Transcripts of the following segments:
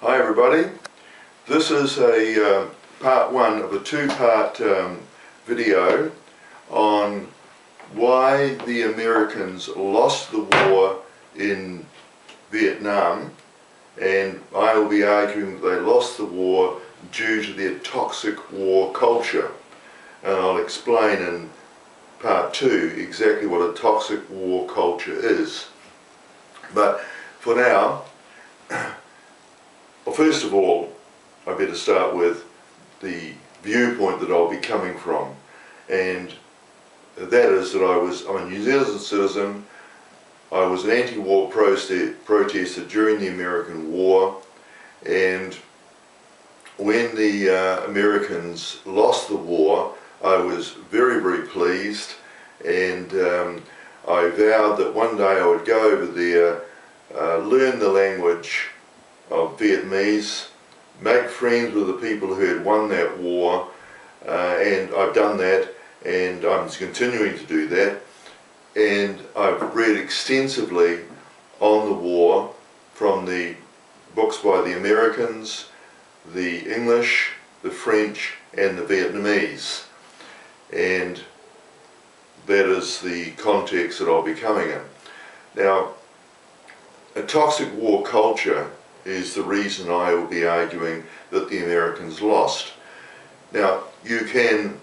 Hi everybody, this is a part one of a two-part video on why the Americans lost the war in Vietnam, and I will be arguing that they lost the war due to their toxic war culture, and I'll explain in part two exactly what a toxic war culture is. But for now, well, first of all, I better start with the viewpoint that I'll be coming from, and that is that I'm a New Zealand citizen. I was an anti-war protester during the American War, and when the Americans lost the war, I was very, very pleased, and I vowed that one day I would go over there, learn the language of Vietnamese, make friends with the people who had won that war, and I've done that, and I'm continuing to do that. And I've read extensively on the war from the books by the Americans, the English, the French, and the Vietnamese, and that is the context that I'll be coming in. Now, a toxic war culture is the reason I will be arguing that the Americans lost. Now, you can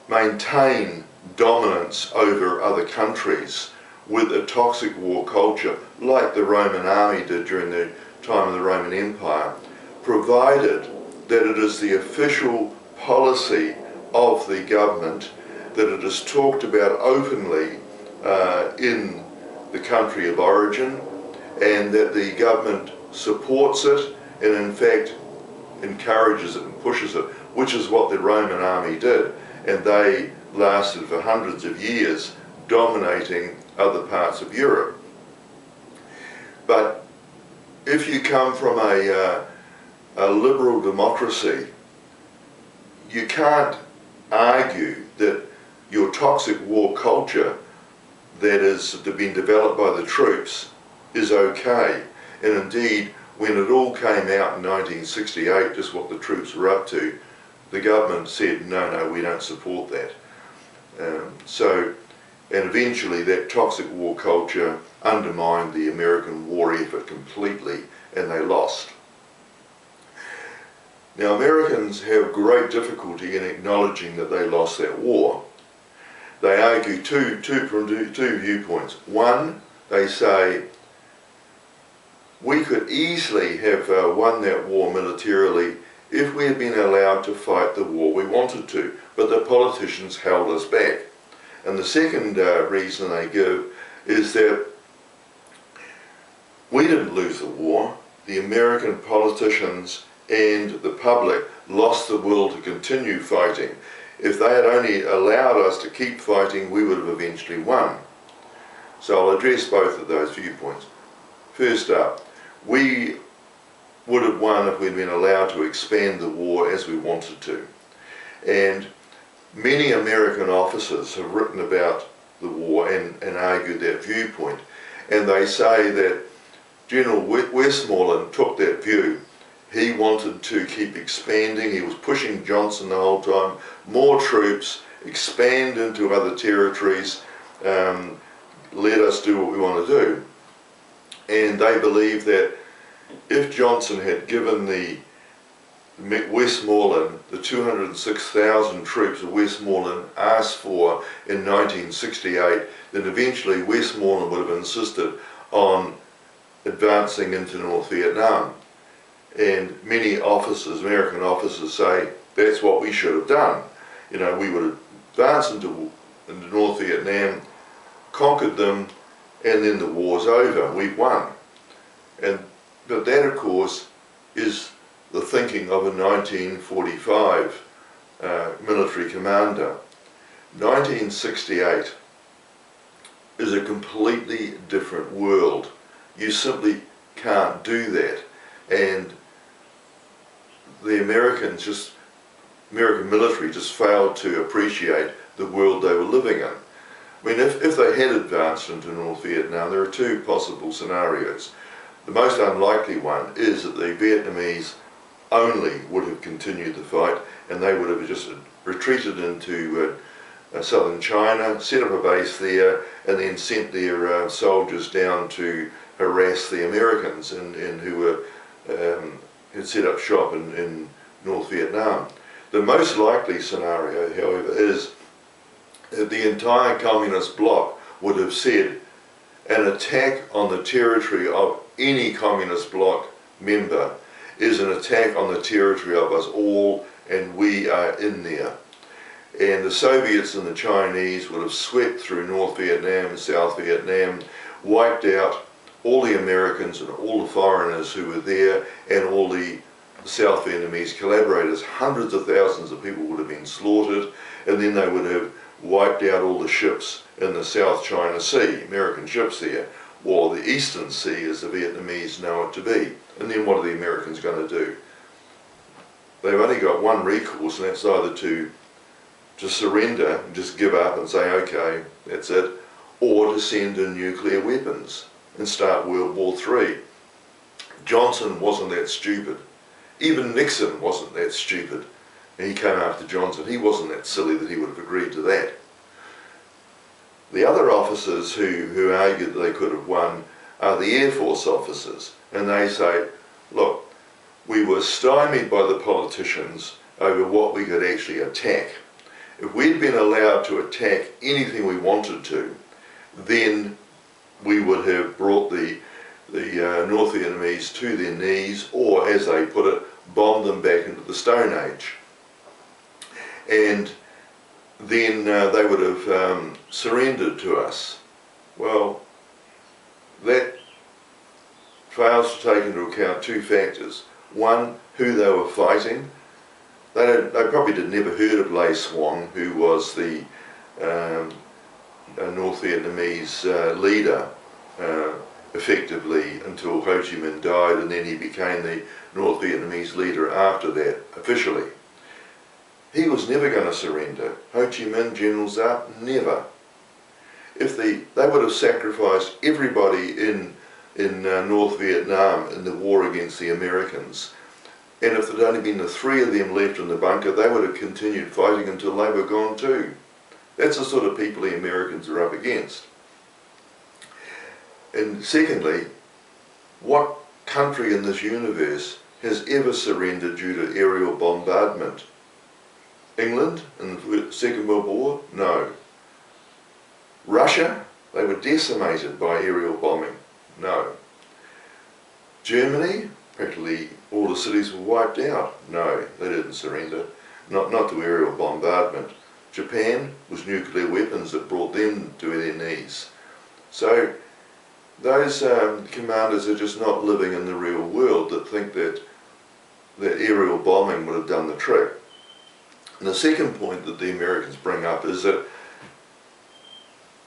maintain dominance over other countries with a toxic war culture like the Roman army did during the time of the Roman Empire, provided that it is the official policy of the government, that it is talked about openly in the country of origin, and that the government supports it and in fact encourages it and pushes it, which is what the Roman army did, and they lasted for hundreds of years, dominating other parts of Europe. But if you come from a liberal democracy, you can't argue that your toxic war culture that has been developed by the troops is okay. And indeed, when it all came out in 1968, just what the troops were up to, the government said, no, we don't support that. And eventually that toxic war culture undermined the American war effort completely, and they lost. Now, Americans have great difficulty in acknowledging that they lost that war. They argue two viewpoints. One, they say, we could easily have won that war militarily if we had been allowed to fight the war we wanted to, but the politicians held us back. And the second reason they give is that we didn't lose the war. The American politicians and the public lost the will to continue fighting. If they had only allowed us to keep fighting, we would have eventually won. So I'll address both of those viewpoints. First up, we would have won if we'd been allowed to expand the war as we wanted to. And many American officers have written about the war and argued that viewpoint. And they say that General Westmoreland took that view. He wanted to keep expanding. He was pushing Johnson the whole time. More troops, expand into other territories, let us do what we want to do. And they believe that if Johnson had given the Westmoreland, the 206,000 troops that Westmoreland asked for in 1968, then eventually Westmoreland would have insisted on advancing into North Vietnam. And many officers, American officers, say that's what we should have done. You know, we would advance into North Vietnam, conquered them, and then the war's over, we've won. But that, of course, is the thinking of a 1945 military commander. 1968 is a completely different world. You simply can't do that. And the American military just failed to appreciate the world they were living in. I mean, if they had advanced into North Vietnam, there are two possible scenarios. The most unlikely one is that the Vietnamese only would have continued the fight, and they would have just retreated into southern China, set up a base there, and then sent their soldiers down to harass the Americans and who were had set up shop in North Vietnam. The most likely scenario, however, is that the entire communist bloc would have said an attack on the territory of any communist bloc member is an attack on the territory of us all, and we are in there. And the Soviets and the Chinese would have swept through North Vietnam and South Vietnam, wiped out all the Americans and all the foreigners who were there, and all the South Vietnamese collaborators. Hundreds of thousands of people would have been slaughtered, and then they would have wiped out all the ships in the South China Sea, American ships there, or the Eastern Sea as the Vietnamese know it to be. And then what are the Americans going to do? They've only got one recourse, and that's either to surrender and just give up and say, okay, that's it, or to send in nuclear weapons and start World War III. Johnson wasn't that stupid. Even Nixon wasn't that stupid. And he came after Johnson. He wasn't that silly that he would have agreed to that. The other officers who argued that they could have won are the Air Force officers. And they say, look, we were stymied by the politicians over what we could actually attack. If we'd been allowed to attack anything we wanted to, then we would have brought the North Vietnamese to their knees, or as they put it, bombed them back into the Stone Age. And then they would have surrendered to us. Well, that fails to take into account two factors. One, who they were fighting. They probably never heard of Lê Xuân, who was the North Vietnamese leader effectively until Ho Chi Minh died, and then he became the North Vietnamese leader after that, officially. He was never going to surrender. Ho Chi Minh, General Giap, never. If they would have sacrificed everybody in North Vietnam in the war against the Americans, and if there'd only been the three of them left in the bunker, they would have continued fighting until they were gone too. That's the sort of people the Americans are up against. And secondly, what country in this universe has ever surrendered due to aerial bombardment? England in the Second World War? No. Russia? They were decimated by aerial bombing? No. Germany? Practically all the cities were wiped out? No, they didn't surrender. Not to aerial bombardment. Japan was nuclear weapons that brought them to their knees. So those commanders are just not living in the real world that think that aerial bombing would have done the trick. And the second point that the Americans bring up is that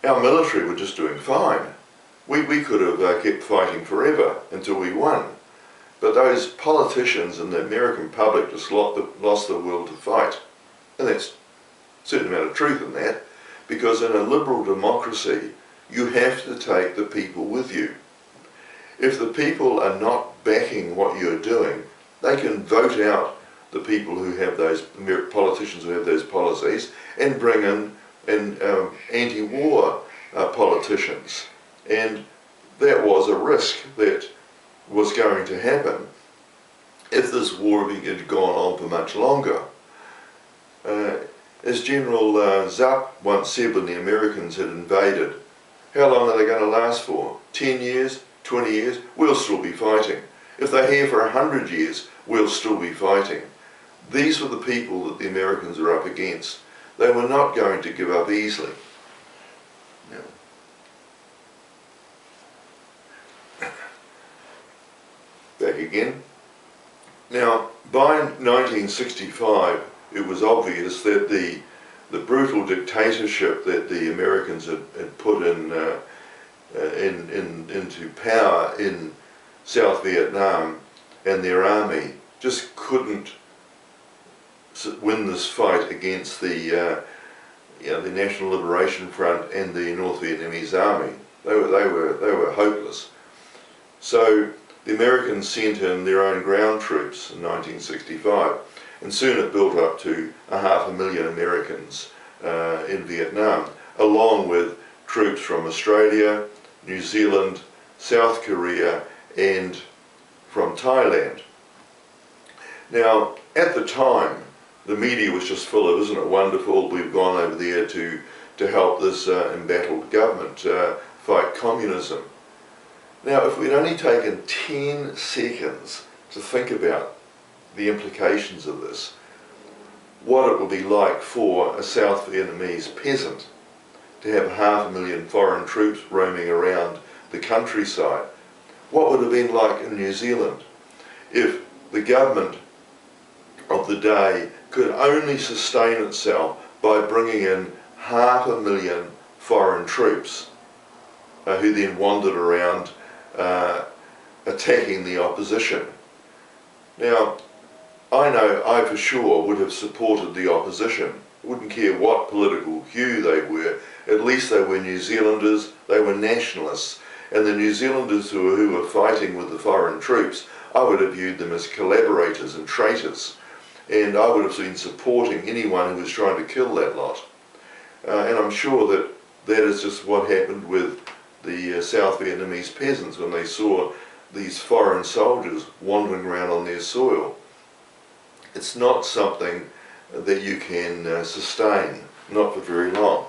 our military were just doing fine. We could have kept fighting forever until we won. But those politicians and the American public just lost the will to fight. And there's a certain amount of truth in that, because in a liberal democracy, you have to take the people with you. If the people are not backing what you're doing, they can vote out the people who have those, politicians who have those policies, and bring in anti-war politicians. And that was a risk that was going to happen if this war had gone on for much longer. As General Giap once said when the Americans had invaded, how long are they going to last for? 10 years? 20 years? We'll still be fighting. If they're here for 100 years, we'll still be fighting. These were the people that the Americans are up against. They were not going to give up easily. Back again. Now, by 1965, it was obvious that the brutal dictatorship that the Americans had put into power in South Vietnam and their army just couldn't win this fight against the National Liberation Front and the North Vietnamese army. They were hopeless. So the Americans sent in their own ground troops in 1965, and soon it built up to 500,000 Americans in Vietnam, along with troops from Australia, New Zealand, South Korea, and from Thailand. Now, at the time, the media was just full of, isn't it wonderful, we've gone over there to help this embattled government fight communism. Now, if we'd only taken 10 seconds to think about the implications of this, what it would be like for a South Vietnamese peasant to have 500,000 foreign troops roaming around the countryside. What would it have been like in New Zealand if the government of the day could only sustain itself by bringing in 500,000 foreign troops who then wandered around attacking the opposition. Now, I know I for sure would have supported the opposition. Wouldn't care what political hue they were. At least they were New Zealanders, they were nationalists. And the New Zealanders who were fighting with the foreign troops, I would have viewed them as collaborators and traitors. And I would have been supporting anyone who was trying to kill that lot. And I'm sure that that is just what happened with the South Vietnamese peasants when they saw these foreign soldiers wandering around on their soil. It's not something that you can sustain, not for very long.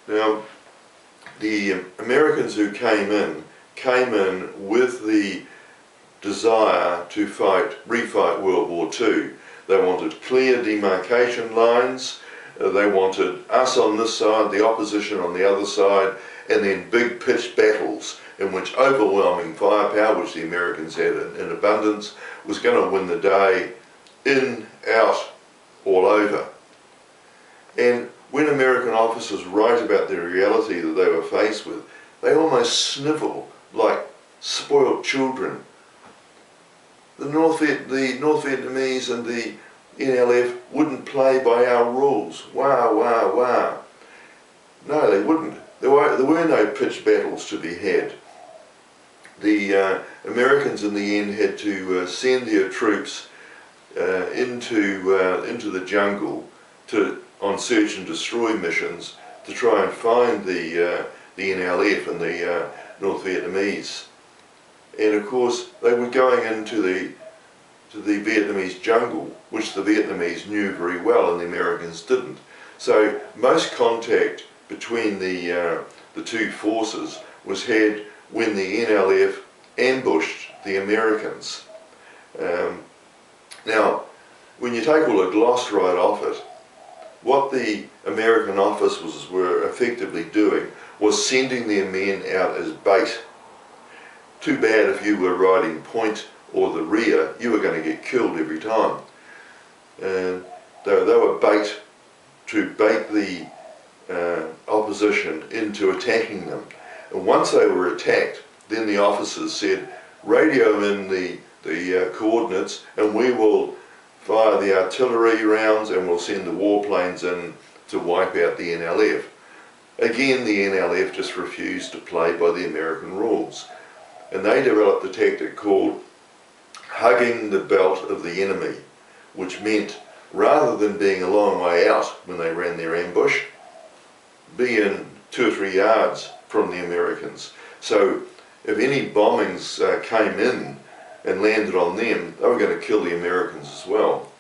Now, the Americans who came in with the desire to refight World War II. They wanted clear demarcation lines, they wanted us on this side, the opposition on the other side, and then big pitched battles in which overwhelming firepower, which the Americans had in abundance, was going to win the day, in, out, all over. And when American officers write about the reality that they were faced with, they almost snivel like spoilt children. The North Vietnamese and the NLF wouldn't play by our rules. Wah, wah, wah. No, they wouldn't. There were no pitched battles to be had. The Americans in the end had to send their troops into the jungle on search and destroy missions to try and find the NLF and the North Vietnamese. And of course they were going into the Vietnamese jungle, which the Vietnamese knew very well and the Americans didn't. So most contact between the two forces was had when the NLF ambushed the Americans. Now, when you take all the gloss right off it, what the American officers were effectively doing was sending their men out as bait. Too bad if you were riding point or the rear, you were going to get killed every time. And they were bait to bait the opposition into attacking them. And once they were attacked, then the officers said, radio in the coordinates and we will fire the artillery rounds and we'll send the warplanes in to wipe out the NLF. Again, the NLF just refused to play by the American rules. And they developed a tactic called hugging the belt of the enemy, which meant rather than being a long way out when they ran their ambush, be in 2 or 3 yards from the Americans. So if any bombings came in and landed on them, they were going to kill the Americans as well.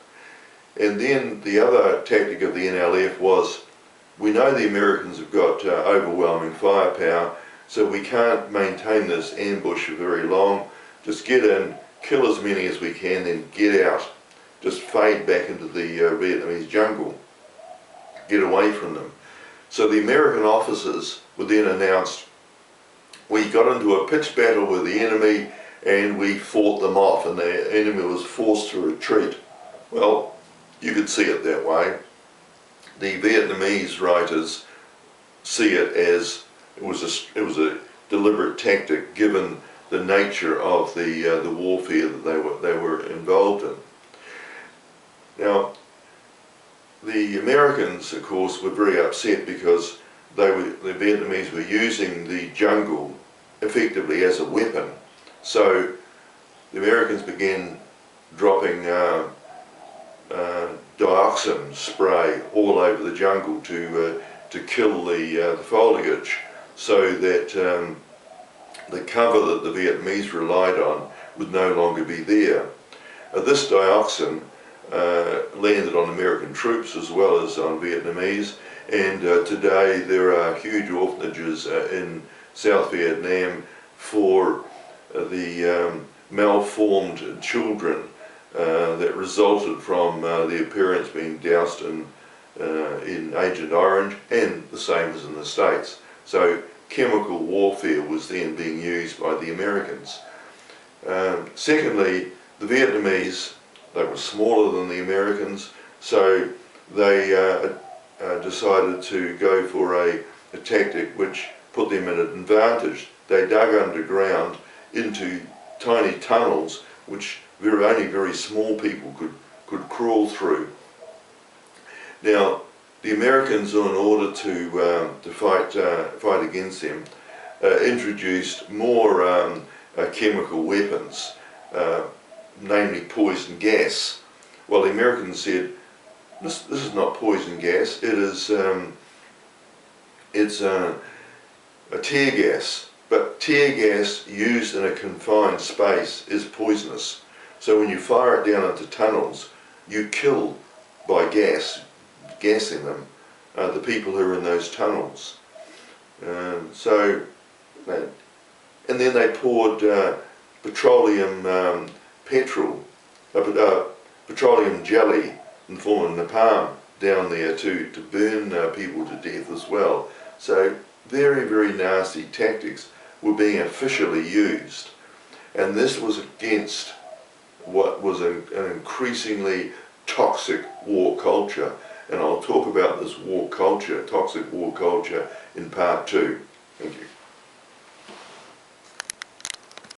And then the other tactic of the NLF was, we know the Americans have got overwhelming firepower, so we can't maintain this ambush for very long. Just get in, kill as many as we can, then get out. Just fade back into the Vietnamese jungle. Get away from them. So the American officers were then announced, we got into a pitched battle with the enemy and we fought them off and the enemy was forced to retreat. Well, you could see it that way. The Vietnamese writers see it as it was a deliberate tactic given the nature of the warfare that they were involved in. Now, the Americans, of course, were very upset because the Vietnamese were using the jungle effectively as a weapon. So the Americans began dropping dioxin spray all over the jungle to kill the foliage, so that the cover that the Vietnamese relied on would no longer be there. This dioxin landed on American troops as well as on Vietnamese, and today there are huge orphanages in South Vietnam for the malformed children that resulted from their parents being doused in Agent Orange, and the same as in the States. So chemical warfare was then being used by the Americans. Secondly, the Vietnamese, they were smaller than the Americans, so they decided to go for a tactic which put them at an advantage. They dug underground into tiny tunnels which only very small people could crawl through. Now, the Americans, in order to fight against them, introduced more chemical weapons, namely poison gas. Well, the Americans said, this is not poison gas, it's a tear gas. But tear gas used in a confined space is poisonous. So when you fire it down into tunnels, you kill by gassing them, the people who are in those tunnels. And then they poured petroleum petroleum jelly in the form of napalm down there to burn people to death as well. So very, very nasty tactics were being officially used, and this was against what was an increasingly toxic war culture. And I'll talk about this war culture, toxic war culture, in part 2. Thank you.